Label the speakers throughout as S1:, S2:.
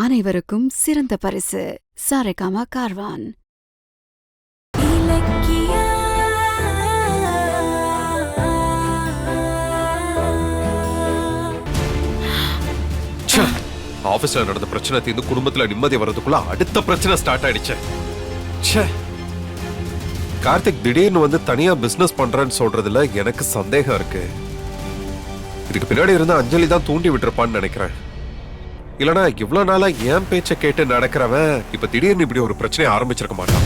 S1: அனைவருக்கும் சிறந்த பரிசு சாரேகாமா கார்வான்.
S2: ஆபீஸ்ல நடந்த பிரச்சனை தீர்ந்து குடும்பத்துல நிம்மதி வர்றதுக்குள்ள அடுத்த பிரச்சனை ஸ்டார்ட் ஆயிடுச்சு. கார்த்திக் திடீர்னு வந்து தனியா பிசினஸ் பண்றேன்னு சொல்றதுல எனக்கு சந்தேகம் இருக்கு. இதுக்கு பின்னாடி இருந்த அஞ்சலி தான் தூண்டி விட்டுருப்பான்னு நினைக்கிறேன். இல்லனா இவ்வளவு நாளா என் பேச்ச கேட்டு நடக்கிறவன் இப்ப திடீர்னு இப்படி ஒரு பிரச்சனையை ஆரம்பிச்சிருக்க மாட்டான்.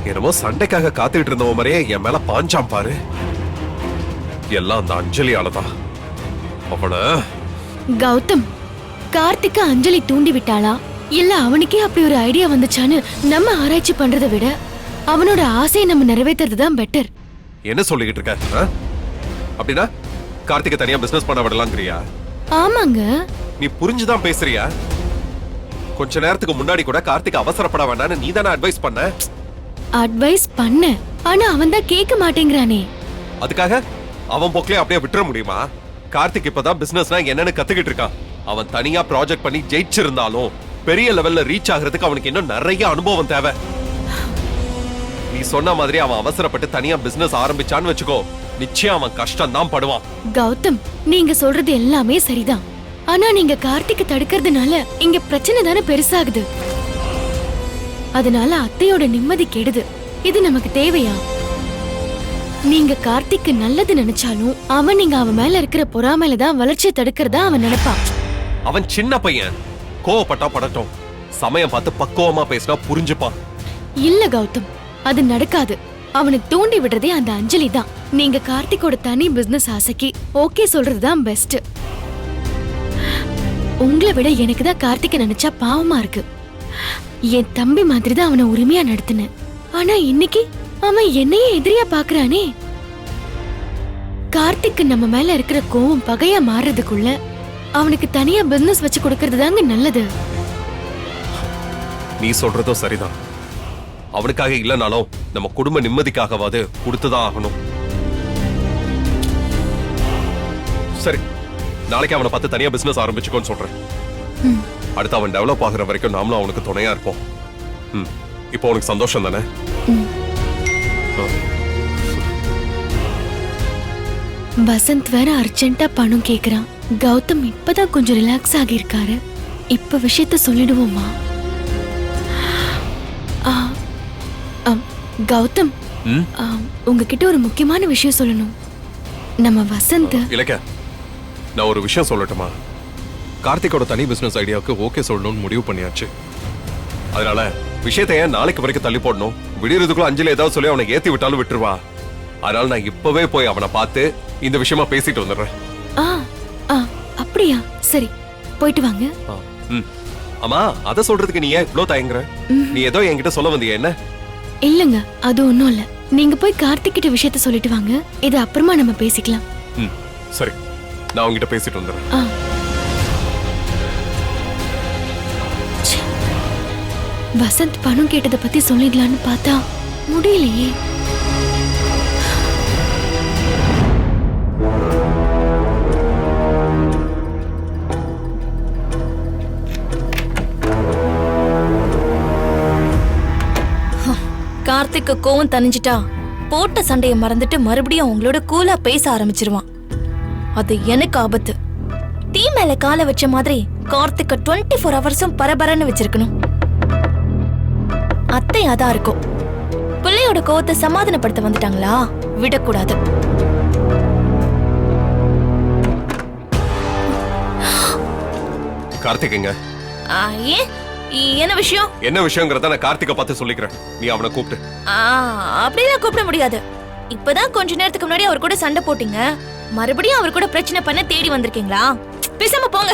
S2: என்னமோ சண்டைக்காக காத்துக்கிட்டு இருந்தவன் மாதிரியே என் மேல பாஞ்சாம் பாரு. எல்லாம் அந்த அஞ்சலியாலதான். அவன
S3: கௌதம், கார்த்திக்க அஞ்சலி தூண்டி விட்டாளா இல்ல அவனுக்கே அப்படி ஒரு ஐடியா வந்துச்சான்னு நம்ம ஆராய்ச்சி பண்றதை விட அவனோட ஆசையை நம்ம நிறைவேற்றுறதுதான் பெட்டர்.
S2: என்ன சொல்லிக்கிட்டு இருக்க? அப்படின்னா கார்த்திகை தனியா பிசினஸ் பண்ண விடலாங்கிறியா?
S3: ஆமாங்க.
S2: நீ புரிஞ்சுதான் பேசுறியா? கொஞ்ச நேரத்துக்கு முன்னாடி கூட கார்த்திக் அவசரப்பட வேண்டாம்னு நீ தானே அட்வைஸ் பண்ண.
S3: அட்வைஸ் பண்ண, ஆனா அவன் தான் கேட்க மாட்டேங்கிறானே.
S2: அதுக்காக அவன் போக்கிலே அப்படியே விட்டுற முடியுமா? கார்த்திக் இப்பதான் பிசினஸ்னா என்னன்னு கத்துக்கிட்டு இருக்கான். அவன் தனியா ப்ராஜெக்ட் பண்ணி ஜெயிச்சிருந்தாலும் பெரிய லெவல்ல ரீச் ஆகிறதுக்கு அவனுக்கு இன்னும் நிறைய அனுபவம் தேவை. நீ சொன்ன மாதிரி அவன் அவசரப்பட்டு தனியா பிசினஸ் ஆரம்பிச்சான்னு வச்சுக்கோ, நிச்சயம் அவன் கஷ்டம் தான் படுவான்.
S3: கௌதம், நீங்க சொல்றது எல்லாமே சரிதான். ஆனா நீங்க கார்த்திக்க தடுக்கிறதுனால இங்க பிரச்சனை தானே பெருசாகுது. அதனால அத்தையோட நிம்மதி கெடுது. இது நமக்கு தேவையா? நீங்க கார்த்திக்கு நல்லது நினைச்சாலும் அவன் நீங்க அவன் மேல இருக்கிற பொறாமையில தான் வளர்ச்சியை தடுக்கிறதா அவன் நினைப்பான்.
S2: அவன் சின்ன பையன், கோவப்பட்டா படட்டும். சமயம் பார்த்து பக்குவமா பேசினா புரிஞ்சுப்பான்.
S3: இல்ல கௌதம், அது நடக்காது. அவனை தூண்டி விடுறதே அந்த அஞ்சலி தான். நீங்க கார்த்திகோட தனி பிசினஸ் ஆசைக்கு ஓகே சொல்றதுதான் பெஸ்ட். உங்களை விட எனக்கு தான் கார்த்திகை நினைச்சா பாவமா இருக்கு. என் தம்பி மாதிரி தான் அவனை உரிமையா நடத்தினேன். ஆனா இன்னைக்கு அவன் என்னையே எதிரியா பாக்குறானே. கார்த்திக்கு நம்ம மேல இருக்கிற கோவம் பகையா மாறுறதுக்குள்ள அவனுக்கு தனியா பிசினஸ் வச்சு கொடுக்கறது தாங்க நல்லது.
S2: நீ சொல்றதும் சரிதான். அவனுக்காக இல்லனாலும் நம்ம குடும்ப நிம்மதிக்காகவாது கொடுத்துதான் ஆகணும். சரி, நாளைக்கு அவனை பார்த்து தனியா பிசினஸ் ஆரம்பிச்சுக்கோன்னு சொல்றேன். அடுத்து அவன் டெவலப் ஆகுற வரைக்கும் நாமளும் அவனுக்கு துணையா இருப்போம். இப்போ உனக்கு சந்தோஷம் தானே?
S3: வசந்த் வேற அர்ஜென்ட்டா பணம் கேக்குறான். கௌதம் இப்பதான் கொஞ்சம் ரிலாக்ஸ் ஆகியிருக்காரு. இப்ப விஷயத்த சொல்லிடுவோமா? கௌதம், உங்ககிட்ட ஒரு முக்கியமான விஷயம் சொல்லணும். நம்ம வசந்த்.
S2: இலக்க, நான் ஒரு விஷயம் சொல்லட்டுமா? கார்த்திகோட தனி பிசினஸ் ஐடியாவுக்கு ஓகே சொல்லணும்னு முடிவு பண்ணியாச்சு. அதனால விஷயத்தை ஏன் நாளைக்கு வரைக்கும் தள்ளி போடணும்? விடியறதுக்குள்ள அஞ்சலி ஏதாவது சொல்லி அவனை ஏத்தி விட்டாலும் விட்டுருவா. அதனால நான் இப்பவே போய் அவனை பார்த்து இந்த விஷயமா பேசிட்டு வந்துடுறேன்.
S3: அப்படியா? சரி, போயிட்டு வாங்க.
S2: அம்மா, அத சொல்றதுக்கு நீ ஏன் இவ்ளோ தயங்குற? நீ ஏதோ என்கிட்ட சொல்ல வந்தியா? என்ன?
S3: இல்லங்க, அது ஒண்ணும் இல்ல. நீங்க போய் கார்த்திக் கிட்ட விஷயத்த சொல்லிட்டு வாங்க. இது அப்புறமா நம்ம பேசிக்கலாம்.
S2: சரி, நான் உங்ககிட்ட பேசிட்டு வந்துடுறேன்.
S3: வசந்த் பணம் கேட்டதை பத்தி சொல்லிடலான்னு பார்த்தா முடியலையே.
S4: கார்த்திக்கு கோவம் தணிஞ்சிட்டா போட்ட சண்டைய மறந்துட்டு மறுபடியும் அவங்களோட கூலா பேச ஆரம்பிச்சிருவான். அது எனக்கு ஆபத்து. டீ மேல கால வச்ச மாதிரி கார்த்திக்க 24 ஹவர்ஸும் பரபரன்னு வச்சிருக்கணும். அத்தை அதான் இருக்கும். பிள்ளையோட கோவத்தை சமாதானப்படுத்த வந்துட்டாங்களா? விடக்கூடாது.
S2: கார்த்திகங்க,
S4: ஏன்? என்ன விஷயம்?
S2: என்ன விஷயங்கிறத நான் கார்த்திகை பார்த்து சொல்லிக்கிறேன். நீ அவனை கூப்பிட்டு.
S4: அப்படியெல்லாம் கூப்பிட முடியாது. இப்பதான் கொஞ்ச நேரத்துக்கு முன்னாடி அவர் கூட சண்டை போட்டீங்க. மறுபடியும் அவர் கூட பிரச்சனை பண்ண தேடி வந்திருக்கீங்களா? பேசாம போங்க.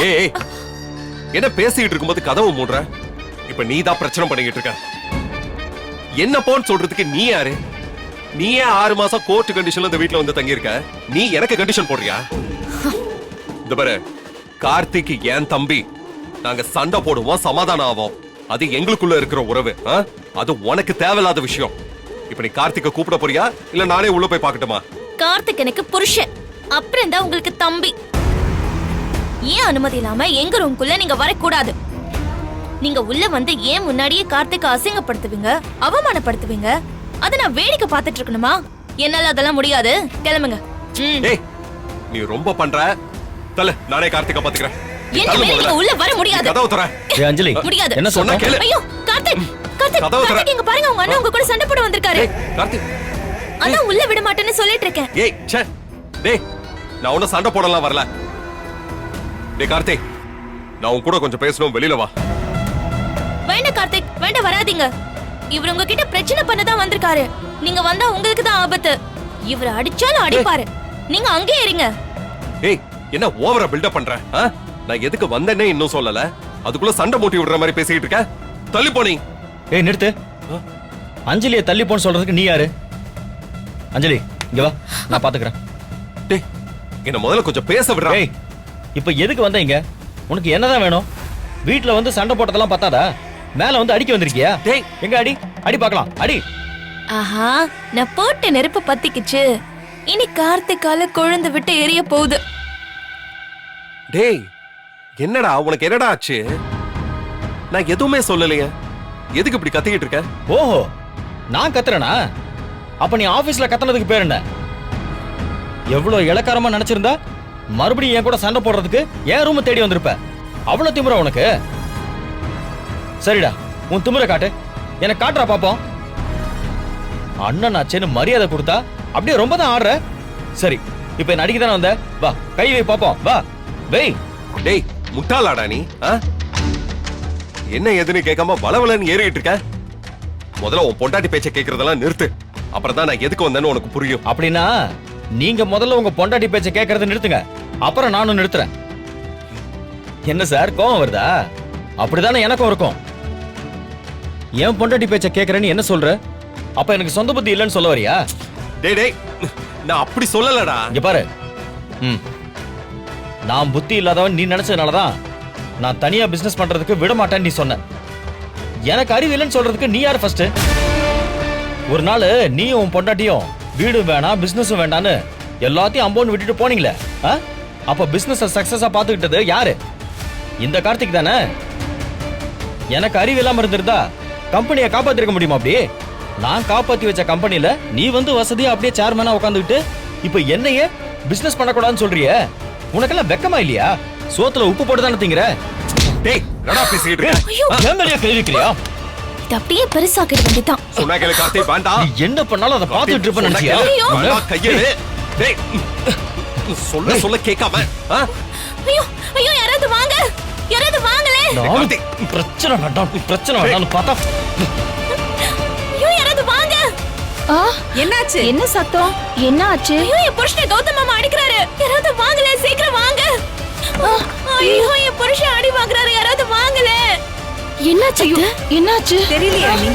S2: என்ன பேசிட்டு இருக்கும்போது கதவு மூடுற? இப்ப நீ தான் பிரச்சனை பண்ணிக்கிட்டு இருக்க. என்ன போன்னு சொல்றதுக்கு நீ யாரு? நீ ஏன் 6 மாசம் கோர்ட் கண்டிஷன்ல இந்த வீட்டுல வந்து தங்கி இருக்க? நீ எனக்கு கண்டிஷன் போடுறியா? இந்த பாரு, கார்த்திக் என் தம்பி. நாங்க சண்டை போடுவோம், சமாதானம் ஆவோம். அது எங்களுக்குள்ள இருக்கிற உறவு. அது உனக்கு தேவையில்லாத விஷயம். இப்ப நீ கார்த்திகை கூப்பிட போறியா இல்ல நானே உள்ள போய் பார்க்கட்டுமா?
S4: கார்த்திக் எனக்கு புருஷன், அப்புறம் தான் உங்களுக்கு தம்பி. ஏன் அனுமதி இல்லாம எங்க ரூம்குள்ள நீங்க வரக்கூடாது. நீங்க உள்ள வந்து ஏன் முன்னாடியே கார்த்திகை அசிங்கப்படுத்துவீங்க, அவமானப்படுத்துவீங்க? அத நான் வேடிக்கை பார்த்துட்டு இருக்கணுமா? என்னால அதெல்லாம் முடியாது. கிளம்புங்க.
S2: ஏய் நீ ரொம்ப பண்ற. தல நானே கார்த்திகை பாத்துக்கறேன்.
S4: என்ன நீங்க உள்ள வர முடியாது.
S2: கதவு தர.
S5: ஏய் அஞ்சலி
S4: முடியாது.
S5: என்ன
S2: சொன்னா கேளு.
S4: ஐயோ கார்த்திக் கார்த்திக் இங்க பாருங்க, உங்க அண்ணன் உங்க கூட சண்டை போட வந்திருக்காரு.
S2: ஏய் கார்த்திக்
S4: அதான் உள்ள விட மாட்டேன்னு சொல்லிட்டு இருக்கேன்.
S2: ஏய் ச்சே டேய் நான் உன்ன சண்டை போடலாம் வரல. டேய் கார்த்திக் நான் உன் கூட கொஞ்சம் பேசணும், வெளியில வா.
S4: வேண்டாம் கார்த்திக், வேண்டாம் வராதீங்க. இவர் உங்ககிட்ட பிரச்சனை பண்ணதான் வந்திருக்காரு. நீங்க வந்தா உங்களுக்கு தான் ஆபத்து. இவர் அடிச்சாலும் அடிப்பாரு. நீங்க அங்கே இருங்க.
S2: ஏய் என்ன ஓவரா பில்டப் பண்ற? நான் எதுக்கு வந்தேனே இன்னும் சொல்லல, அதுக்குள்ள சண்டை மூட்டி விடுற மாதிரி பேசிட்டு இருக்க. தள்ளி போனி.
S5: ஏய் நிறுத்து. அஞ்சலியை தள்ளி போன்னு சொல்றதுக்கு நீ யாரு? அஞ்சலி இங்க வா, நான் பாத்துக்கிறேன்.
S2: டேய் என்ன முதல்ல கொஞ்சம் பேச விடுறா.
S5: ஏய் இப்ப எதுக்கு வந்த இங்க? உனக்கு என்னதான் வேணும்? வீட்ல வந்து சண்டை போட்டதெல்லாம் பத்தாதா? மேல வந்து அடிக்க வந்திருக்கியா?
S2: டேய்
S5: எங்க அடி அடி பார்க்கலாம், அடி.
S4: ஆஹா, நான் போட்ட நெருப்பு பத்திக்குச்சு. இனி கார்த்திகால கொழுந்து விட்டு எரிய போகுது.
S2: டேய் என்னடா உனக்கு என்னடா ஆச்சு? நான் எதுவுமே சொல்லலையே, எதுக்கு இப்படி கத்திக்கிட்டு இருக்க?
S5: ஓஹோ நான் கத்துறேனா? அப்ப நீ ஆபீஸ்ல கத்துனதுக்கு பேர் என்ன? எவ்வளவு இளக்காரமா நினைச்சிருந்தா மறுபடியும் என் கூட சண்டை போடுறதுக்கு என் ரூம் தேடி வந்திருப்ப. அவ்வளவு திமிரா உனக்கு? சரிடா, உன் திமிர காட்டு, எனக்கு காட்டுறா பாப்போம். அண்ணன் ஆச்சேன்னு மரியாதை கொடுத்தா அப்படியே ரொம்ப தான் ஆடுற. சரி இப்ப என்ன அடிக்க தானே வந்த? வா கை வை பாப்போம், வா வை.
S2: டேய் முட்டாளாடா நீ. என்ன எதுன்னு கேட்காம வளவலன்னு ஏறிட்டு இருக்க. முதல்ல உன் பொண்டாட்டி பேச்ச கேக்குறதெல்லாம் நிறுத்து, அப்புறம் தான் நான் எதுக்கு வந்தேன்னு உனக்கு புரியும்.
S5: அப்படின்னா நீங்க முதல்ல உங்க பொண்டாட்டி பேச்ச கேட்கறத நிறுத்துங்க, அப்புறம் நானும் நிறுத்துறேன். என்ன சார் கோவம் வருதா? அப்படிதானே எனக்கும் இருக்கும். என் பொண்டாட்டி பேச்ச கேட்கறேன்னு என்ன சொல்ற? அப்ப எனக்கு சொந்த புத்தி இல்லைன்னு சொல்ல வரியா?
S2: டேய் டேய் நான் அப்படி சொல்லலடா.
S5: இங்க பாரு, நான் புத்தி இல்லாதவன் நீ நினைச்சதுனாலதான் நான் தனியா பிசினஸ் பண்றதுக்கு விட மாட்டேன்னு நீ சொன்ன. எனக்கு அறிவு இல்லைன்னு சொல்றதுக்கு நீ யார் ஃபர்ஸ்ட்? ஒரு நாள் நீயும் உன் பொண்டாட்டியும் வீடு வேணாம் பிசினஸும் வேண்டான்னு எல்லாத்தையும் அம்போன்னு விட்டுட்டு போனீங்களே, அப்ப பிசினஸ் சக்சஸா பாத்துக்கிட்டது யாரு? இந்த கார்த்திக் தானே. எனக்கு அறிவு இல்லாம இருந்திருந்தா கம்பெனியை காப்பாத்திருக்க முடியுமா? அப்படி நான் காப்பாத்தி வச்ச கம்பெனில நீ வந்து வசதியா அப்படியே சேர்மேனா உட்காந்துக்கிட்டு இப்ப என்னையே பிசினஸ் பண்ணக்கூடாதுன்னு சொல்றிய? உனக்கெல்லாம் வெக்கமா இல்லையா? சோத்துல உப்பு போட்டு தானே திங்கிற.
S2: டேய் என்னடா பேசிட்டு இருக்க?
S5: ஏன் மேலயா கேள்விக்கிறியா?
S4: இது அப்படியே பெருசாக்கிட வேண்டியதான்.
S2: சொன்னா கேளு கார்த்திக், வேண்டாம்.
S5: நீ என்ன பண்ணாலும் அதை பார்த்துட்டு இருப்ப நினைச்சியா?
S2: வேண்டாம் கையெடு. டேய் சொல்ல சொல்ல கேட்காம.
S4: ஐயோ ஐயோ யாராவது வாங்க, யாராவது வாங்களே.
S2: கார்த்திக்
S5: பிரச்சனை வேண்டாம், பிரச்சனை வேண்டாம்னு பார்த்தா
S4: ஐயோ யாராவது வாங்க.
S6: என்னாச்சு?
S3: என்ன சத்தம்? என்ன ஆச்சு?
S4: ஐயோ என் புருஷனை கௌதம் மாமா அடிக்கிறாரு. யாராவது வாங்களே, சீக்கிரம் வாங்க. ஐயோ என் புருஷன் அடி வாங்குறாரு, யாராவது வாங்களே.
S3: என்னாச்சு? என்னாச்சு?
S6: தெரியலையா நீ?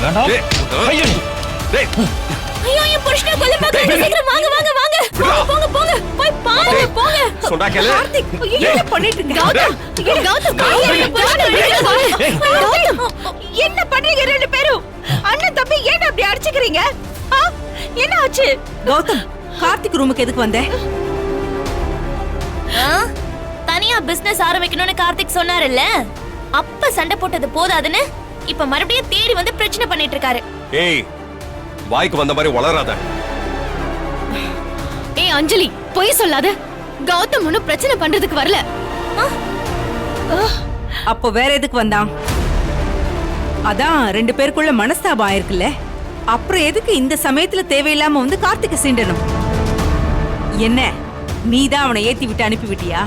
S5: வேண்டாம். கையெடு.
S2: டேய்
S4: ஐயோ என் புருஷனை கொல்ல பாக்குறாரு, சீக்கிரம் வாங்க வாங்க வாங்க. போங்க போங்க போய் பாருங்க போங்க.
S2: சொன்னா கேளு.
S6: கார்த்திக், என்ன பண்ணிட்டு இருக்க?
S4: கௌதம் கௌதம்
S6: கௌதம், என்ன பண்றீங்க ரெண்டு பேரும்? அண்ணன் தம்பி ஏன் அப்படி அடிச்சுக்கிறீங்க? என்ன ஆச்சு? கௌதம், கார்த்திக் ரூமுக்கு எதுக்கு வந்த?
S4: தனியா பிசினஸ் ஆரம்பிக்கணும்னு கார்த்திக் சொன்னாருல்ல, அப்ப சண்டை போட்டது போதாதுன்னு இப்ப மறுபடியும் தேடி வந்து பிரச்சனை பண்ணிட்டு இருக்காரு.
S2: ஏய் வாய்க்கு வந்த மாதிரி வளராத.
S3: ஏய் அஞ்சலி, பொய் சொல்லாத. கௌதம் ஒன்னும் பிரச்சனை பண்றதுக்கு வரல.
S6: அப்போ வேற எதுக்கு வந்தான்? அதான் ரெண்டு பேருக்குள்ள மனஸ்தாபம் ஆயிருக்குல்ல, அப்புறம் எதுக்கு இந்த சமயத்துல தேவையில்லாம வந்து கார்த்திகை சீண்டணும்? என்ன நீதான் அவனை ஏத்தி விட்டு அனுப்பி விட்டியா?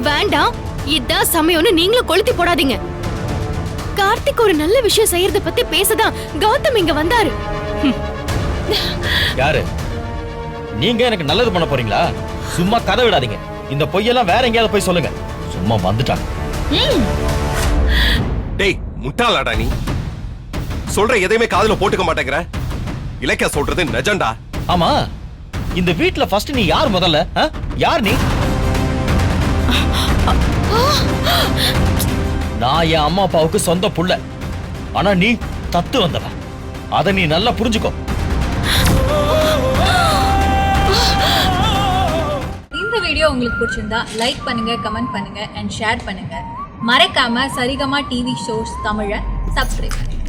S3: வேண்டாம், இதான் சமயம்னு நீங்களும் கொளுத்தி போடாதீங்க. கார்த்திக் ஒரு நல்ல விஷயம் செய்யறத பத்தி பேசதான் கௌதம் இங்க வந்தாரு.
S5: யாரு நீங்க? எனக்கு நல்லது பண்ண போறீங்களா? சும்மா கதை விடாதீங்க. இந்த பொய்யெல்லாம் வேற எங்கேயாவது போய் சொல்லுங்க. சும்மா வந்துட்டாங்க.
S2: டேய் முட்டாளாடா நீ. சொல்ற எதையுமே காதுல போட்டுக்க மாட்டேங்கிற. இலக்கிய சொல்றது நிஜம்டா.
S5: ஆமா, இந்த வீட்ல ஃபர்ஸ்ட் நீ யார் முதல்ல? யார் நீ? நான் என் அம்மா அப்பாவுக்கு சொந்த புள்ள, ஆனா நீ தத்து வந்தவ. அத நீ நல்லா புரிஞ்சுக்கோ.
S7: வீடியோ உங்களுக்கு பிடிச்சிருந்தா லைக் பண்ணுங்க, கமெண்ட் பண்ணுங்க அண்ட் ஷேர் பண்ணுங்க. மறக்காம சரிகமா டிவி ஷோஸ் தமிழை சப்ஸ்கிரைப் பண்ணுங்க.